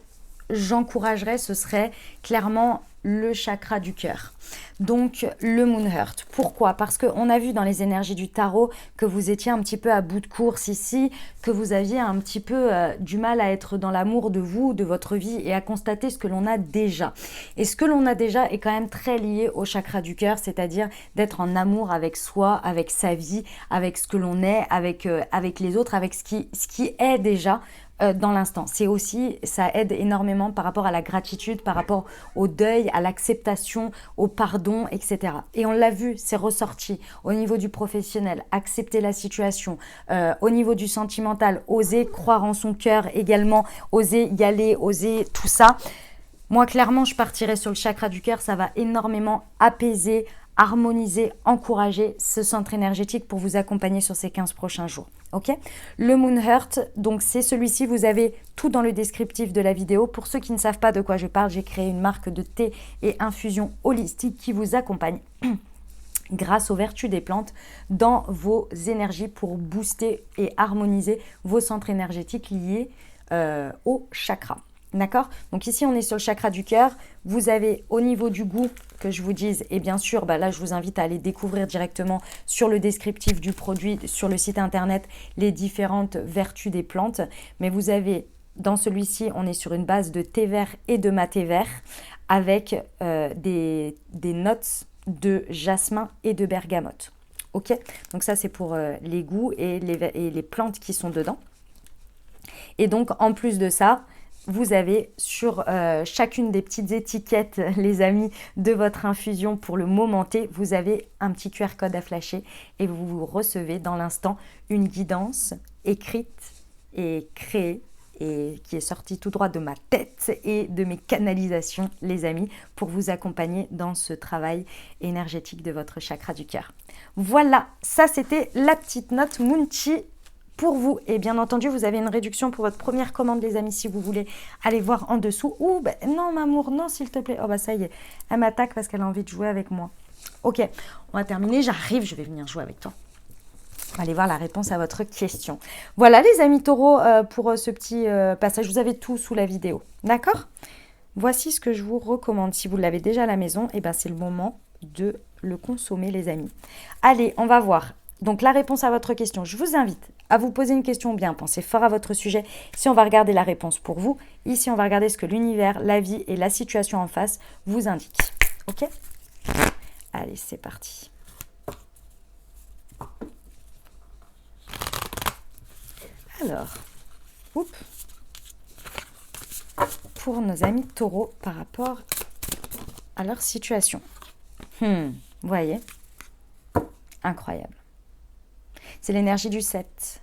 j'encouragerais, ce serait clairement le chakra du cœur. Donc le Moon Heart. Pourquoi ? Parce qu'on a vu dans les énergies du tarot que vous étiez un petit peu à bout de course ici, que vous aviez un petit peu du mal à être dans l'amour de vous, de votre vie et à constater ce que l'on a déjà. Et ce que l'on a déjà est quand même très lié au chakra du cœur, c'est-à-dire d'être en amour avec soi, avec sa vie, avec ce que l'on est, avec les autres, avec ce qui est déjà dans l'instant. C'est aussi, ça aide énormément par rapport à la gratitude, par rapport au deuil, à l'acceptation, au pardon, etc. Et on l'a vu, c'est ressorti au niveau du professionnel, accepter la situation, au niveau du sentimental, oser croire en son cœur également, oser y aller, oser tout ça. Moi, clairement, je partirais sur le chakra du cœur, ça va énormément apaiser, harmoniser, encourager ce centre énergétique pour vous accompagner sur ces 15 prochains jours. Ok ? Le Moon Heart, donc c'est celui-ci, vous avez tout dans le descriptif de la vidéo. Pour ceux qui ne savent pas de quoi je parle, j'ai créé une marque de thé et infusion holistique qui vous accompagne grâce aux vertus des plantes dans vos énergies pour booster et harmoniser vos centres énergétiques liés au chakra. D'accord ? Donc ici, on est sur le chakra du cœur. Vous avez au niveau du goût, que je vous dise, et bien sûr, là, je vous invite à aller découvrir directement sur le descriptif du produit, sur le site internet, les différentes vertus des plantes. Mais vous avez, dans celui-ci, on est sur une base de thé vert et de maté vert avec des notes de jasmin et de bergamote. Ok ? Donc ça, c'est pour les goûts et les plantes qui sont dedans. Et donc, en plus de ça, vous avez sur chacune des petites étiquettes, les amis, de votre infusion pour le moment T, vous avez un petit QR code à flasher et vous recevez dans l'instant une guidance écrite et créée et qui est sorti tout droit de ma tête et de mes canalisations, les amis, pour vous accompagner dans ce travail énergétique de votre chakra du cœur. Voilà, ça c'était la petite note Moonchi pour vous. Et bien entendu, vous avez une réduction pour votre première commande, les amis, si vous voulez aller voir en dessous. Ouh, ben non, Mamour, non, s'il te plaît. Oh, bah ça y est, elle m'attaque parce qu'elle a envie de jouer avec moi. Ok, on va terminer. J'arrive, je vais venir jouer avec toi. On va aller voir la réponse à votre question. Voilà, les amis taureaux, pour ce petit passage. Vous avez tout sous la vidéo. D'accord? Voici ce que je vous recommande. Si vous l'avez déjà à la maison, eh ben, c'est le moment de le consommer, les amis. Allez, on va voir. Donc, la réponse à votre question, je vous invite à vous poser une question bien, pensez fort à votre sujet. Ici, on va regarder la réponse pour vous. Ici, on va regarder ce que l'univers, la vie et la situation en face vous indiquent. Ok? Allez, c'est parti. Alors, pour nos amis taureaux par rapport à leur situation. Vous voyez? Incroyable. C'est l'énergie du 7.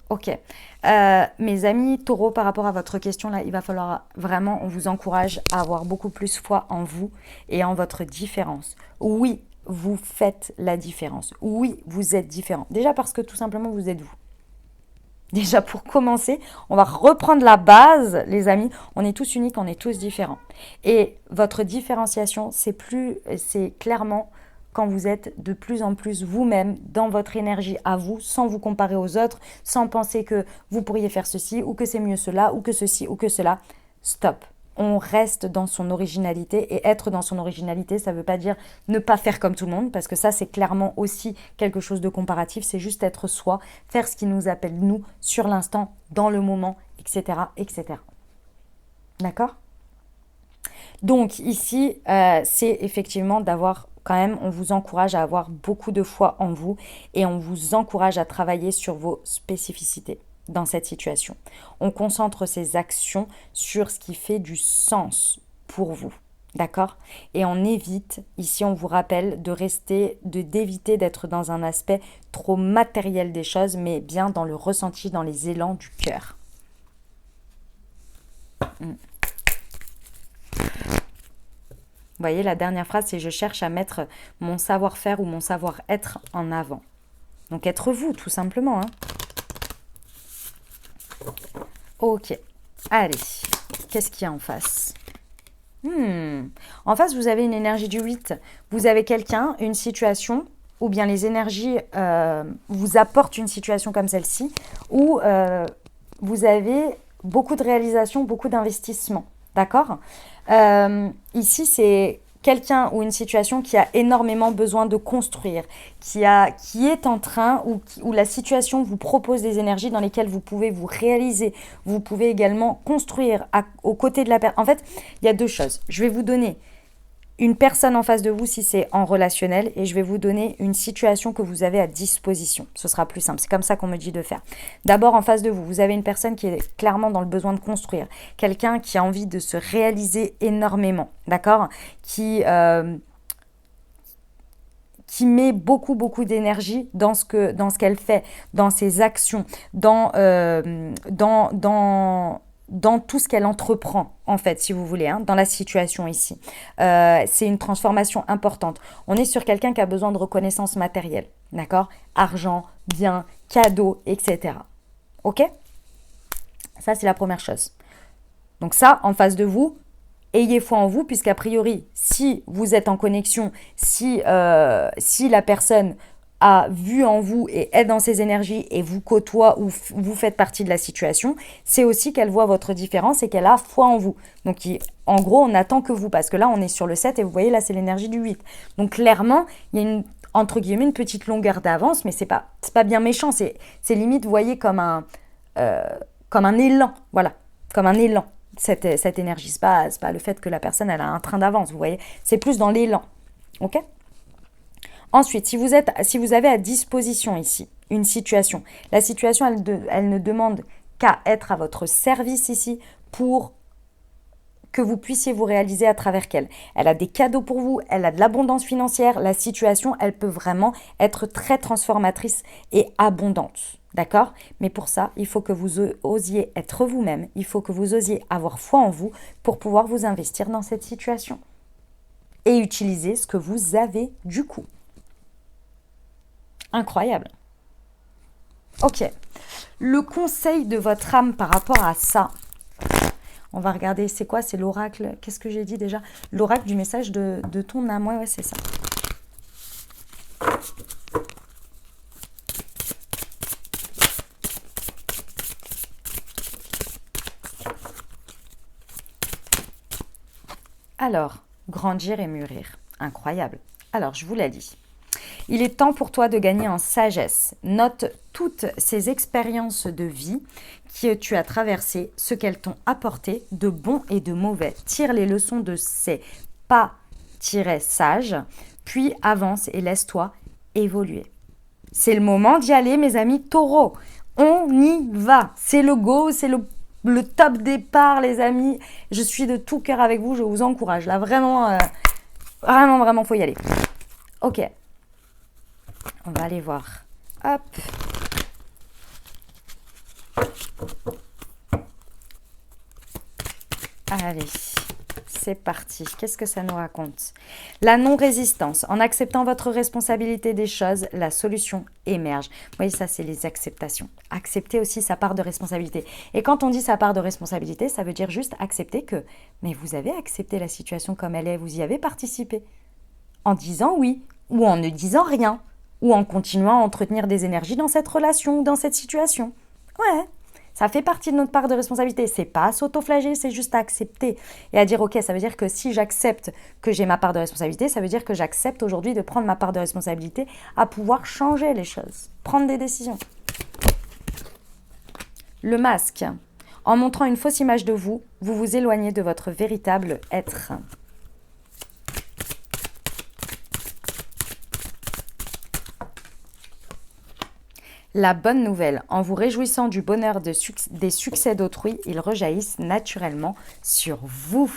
Ok. Mes amis taureaux, par rapport à votre question, là, il va falloir vraiment, on vous encourage à avoir beaucoup plus foi en vous et en votre différence. Oui, vous faites la différence. Oui, vous êtes différent. Déjà parce que tout simplement, vous êtes vous. Déjà pour commencer, on va reprendre la base, les amis. On est tous uniques, on est tous différents. Et votre différenciation, c'est clairement quand vous êtes de plus en plus vous-même dans votre énergie à vous, sans vous comparer aux autres, sans penser que vous pourriez faire ceci ou que c'est mieux cela ou que ceci ou que cela. Stop. On reste dans son originalité et être dans son originalité, ça ne veut pas dire ne pas faire comme tout le monde parce que ça, c'est clairement aussi quelque chose de comparatif. C'est juste être soi, faire ce qui nous appelle nous sur l'instant, dans le moment, etc. etc. D'accord ? Donc ici, c'est effectivement d'avoir quand même, on vous encourage à avoir beaucoup de foi en vous et on vous encourage à travailler sur vos spécificités dans cette situation. On concentre ses actions sur ce qui fait du sens pour vous. D'accord? Et on évite, ici on vous rappelle, d'éviter d'être dans un aspect trop matériel des choses, mais bien dans le ressenti, dans les élans du cœur. Vous voyez, la dernière phrase, c'est « Je cherche à mettre mon savoir-faire ou mon savoir-être en avant ». Donc, être vous, tout simplement. Hein. Ok. Allez. Qu'est-ce qu'il y a en face? En face, vous avez une énergie du 8. Vous avez quelqu'un, une situation, ou bien les énergies vous apportent une situation comme celle-ci, où vous avez beaucoup de réalisations, beaucoup d'investissements. D'accord? Ici, c'est quelqu'un ou une situation qui a énormément besoin de construire, qui est en train, où la situation vous propose des énergies dans lesquelles vous pouvez vous réaliser. Vous pouvez également construire aux côtés de la personne. En fait, il y a deux choses. Je vais vous donner une personne en face de vous si c'est en relationnel et je vais vous donner une situation que vous avez à disposition. Ce sera plus simple. C'est comme ça qu'on me dit de faire. D'abord, en face de vous, vous avez une personne qui est clairement dans le besoin de construire. Quelqu'un qui a envie de se réaliser énormément. D'accord ? Qui met beaucoup d'énergie dans ce qu'elle fait, dans ses actions, dans tout ce qu'elle entreprend, en fait, si vous voulez, hein, dans la situation ici. C'est une transformation importante. On est sur quelqu'un qui a besoin de reconnaissance matérielle, d'accord? Argent, biens, cadeaux, etc. Ok? Ça, c'est la première chose. Donc ça, en face de vous, ayez foi en vous, puisqu'a priori, si vous êtes en connexion, si la personne a vu en vous et est dans ses énergies et vous côtoie ou vous faites partie de la situation, c'est aussi qu'elle voit votre différence et qu'elle a foi en vous. Donc, en gros, on n'attend que vous parce que là, on est sur le 7 et vous voyez, là, c'est l'énergie du 8. Donc, clairement, il y a entre guillemets, une petite longueur d'avance, mais c'est pas bien méchant. C'est limite, vous voyez, comme un élan. Voilà, comme un élan, cette énergie. C'est pas le fait que la personne, elle a un train d'avance, vous voyez. C'est plus dans l'élan. Ok ? Ensuite, si vous avez à disposition ici une situation, la situation, elle ne demande qu'à être à votre service ici pour que vous puissiez vous réaliser à travers qu'elle. Elle a des cadeaux pour vous, elle a de l'abondance financière. La situation, elle peut vraiment être très transformatrice et abondante. D'accord? Mais pour ça, il faut que vous osiez être vous-même. Il faut que vous osiez avoir foi en vous pour pouvoir vous investir dans cette situation. Et utiliser ce que vous avez du coup. Incroyable. Ok. Le conseil de votre âme par rapport à ça. On va regarder, c'est quoi? C'est l'oracle. Qu'est-ce que j'ai dit déjà? L'oracle du message de ton âme. Ouais, c'est ça. Alors, grandir et mûrir. Incroyable. Alors, je vous l'ai dit. Il est temps pour toi de gagner en sagesse. Note toutes ces expériences de vie que tu as traversées, ce qu'elles t'ont apporté de bon et de mauvais. Tire les leçons de ces pas-sages, puis avance et laisse-toi évoluer. C'est le moment d'y aller, mes amis taureaux. On y va. C'est le go, c'est le top départ, les amis. Je suis de tout cœur avec vous, je vous encourage. Là, vraiment, vraiment, faut y aller. Ok. On va aller voir. Hop. Allez, c'est parti. Qu'est-ce que ça nous raconte? La non-résistance. En acceptant votre responsabilité des choses, la solution émerge. Vous voyez, ça, c'est les acceptations. Accepter aussi sa part de responsabilité. Et quand on dit sa part de responsabilité, ça veut dire juste accepter que, mais vous avez accepté la situation comme elle est, vous y avez participé. En disant oui, ou en ne disant rien. Ou en continuant à entretenir des énergies dans cette relation ou dans cette situation. Ouais, ça fait partie de notre part de responsabilité. C'est pas à s'autoflageller, c'est juste à accepter. Et à dire, ok, ça veut dire que si j'accepte que j'ai ma part de responsabilité, ça veut dire que j'accepte aujourd'hui de prendre ma part de responsabilité à pouvoir changer les choses, prendre des décisions. Le masque. En montrant une fausse image de vous, vous vous éloignez de votre véritable être. La bonne nouvelle, en vous réjouissant du bonheur des succès d'autrui, ils rejaillissent naturellement sur vous.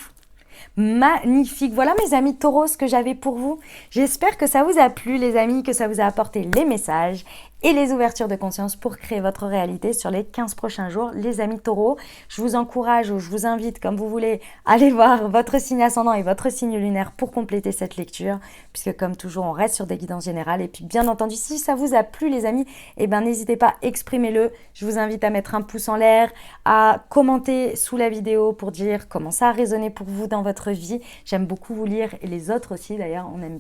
Magnifique. Voilà mes amis taureaux ce que j'avais pour vous. J'espère que ça vous a plu les amis, que ça vous a apporté les messages et les ouvertures de conscience pour créer votre réalité sur les 15 prochains jours. Les amis taureaux, je vous encourage ou je vous invite, comme vous voulez, à aller voir votre signe ascendant et votre signe lunaire pour compléter cette lecture, puisque comme toujours, on reste sur des guidances générales. Et puis bien entendu, si ça vous a plu les amis, eh ben, n'hésitez pas, exprimez-le. Je vous invite à mettre un pouce en l'air, à commenter sous la vidéo pour dire comment ça a résonné pour vous dans votre vie. J'aime beaucoup vous lire et les autres aussi d'ailleurs, on aime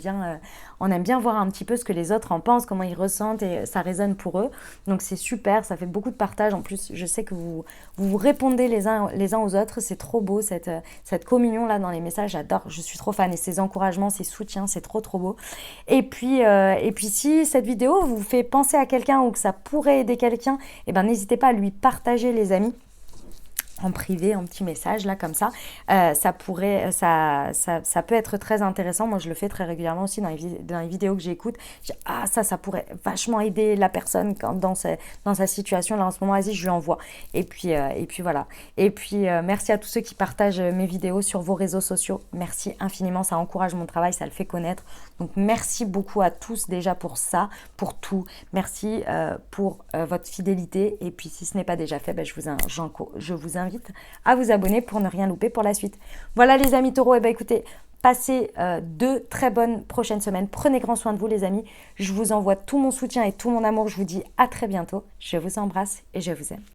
bien voir un petit peu ce que les autres en pensent, comment ils ressentent et ça résonne pour eux. Donc c'est super, ça fait beaucoup de partage. En plus, je sais que vous répondez les uns aux autres. C'est trop beau cette communion là dans les messages. J'adore, je suis trop fan et ces encouragements, ces soutiens, c'est trop beau. Et puis si cette vidéo vous fait penser à quelqu'un ou que ça pourrait aider quelqu'un, eh ben n'hésitez pas à lui partager les amis. En privé, en petit message, là, comme ça. Ça peut être très intéressant. Moi, je le fais très régulièrement aussi dans les vidéos que j'écoute. Ça pourrait vachement aider la personne dans sa situation. Là, en ce moment, vas-y, je lui envoie. Et puis voilà. Et puis, merci à tous ceux qui partagent mes vidéos sur vos réseaux sociaux. Merci infiniment. Ça encourage mon travail, ça le fait connaître. Donc, merci beaucoup à tous déjà pour ça, pour tout. Merci pour votre fidélité. Et puis, si ce n'est pas déjà fait, je vous invite à vous abonner pour ne rien louper pour la suite. Voilà les amis taureaux, et écoutez, passez 2 très bonnes prochaines semaines. Prenez grand soin de vous les amis. Je vous envoie tout mon soutien et tout mon amour. Je vous dis à très bientôt. Je vous embrasse et je vous aime.